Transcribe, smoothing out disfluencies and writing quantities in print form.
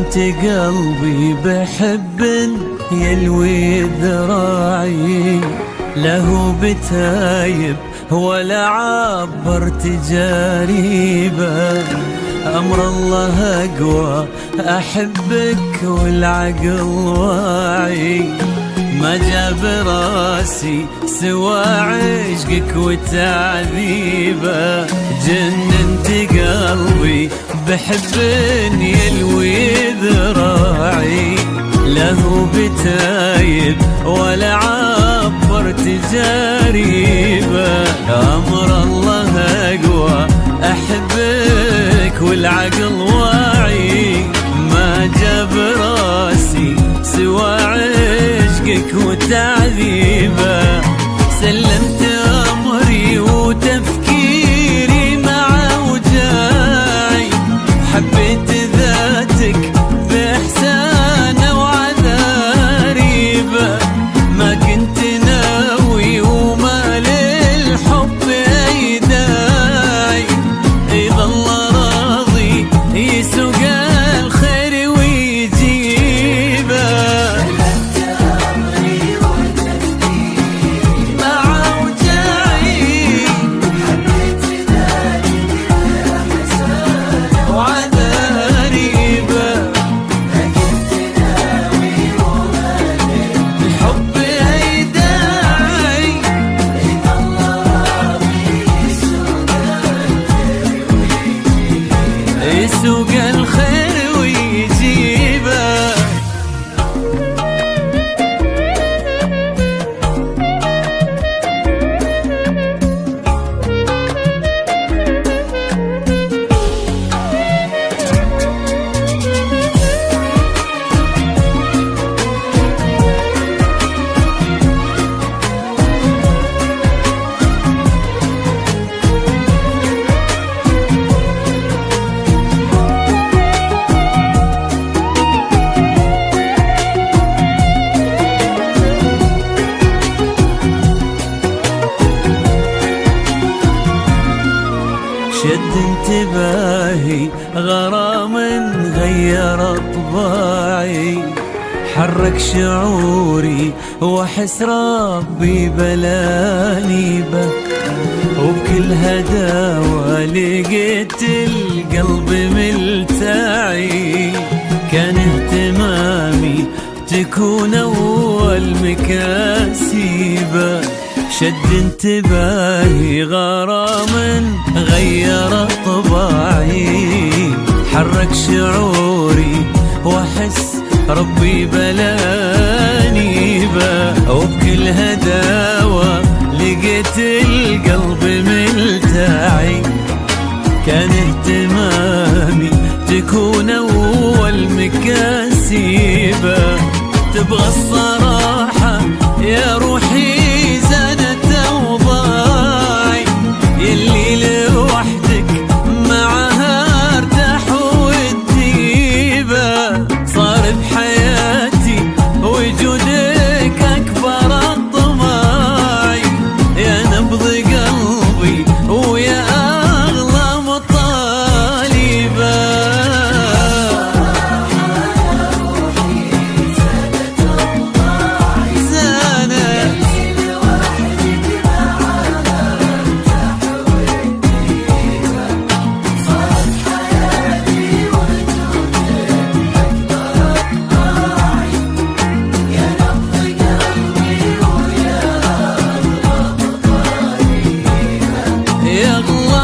انت قلبي بحب يلوي ذراعي، له بتايب ولا عبر تجاريبه. أمر الله أقوى أحبك والعقل واعي، ما جاب راسي سوى عشقك وتعذيبه. جننت قلبي بحب يلوي ذراعي، له بتايب ولا عبر تجاريبه. أمر الله أقوى أحبك والعقل واعي، ما جاب راسي سوى عشقك وتعذيبه. سلمت أمري وتفكيري مع وجاعي، حبيت ذاتك بإحسانه وعذاريبه. ما كنت ناوي وما للحب أي داعي، يظل راضي يسوق الخير ويجيبه. مع وجاعي حبيت ذاتك بإحسانه وعذاريبه. ما كنت ناوي وما للحب أي داعي، يظل راضي يسوق الخير ويجيبه. شد انتباهي غرام غير طباعي، حرك شعوري واحس ربي بلاني به. وبكل هداوة لقيت القلب ملتعي، كان اهتمامي تكون أول مكاسبه. شد انتباهي غرام غير طباعي، حرك شعوري واحس ربي بلاني به. وبكل هداوة لقيت القلب ملتعي، كان اهتمامي تكون أول مكاسبه. تبغى الصراحة يا روحي زانت أوضاعي، يلي لوحدك معها ارتاح والديبة. صار بحياتي وجودك أكبر الطماعي، يا نبض قلبي ويا أغلى مطالبه. يا الله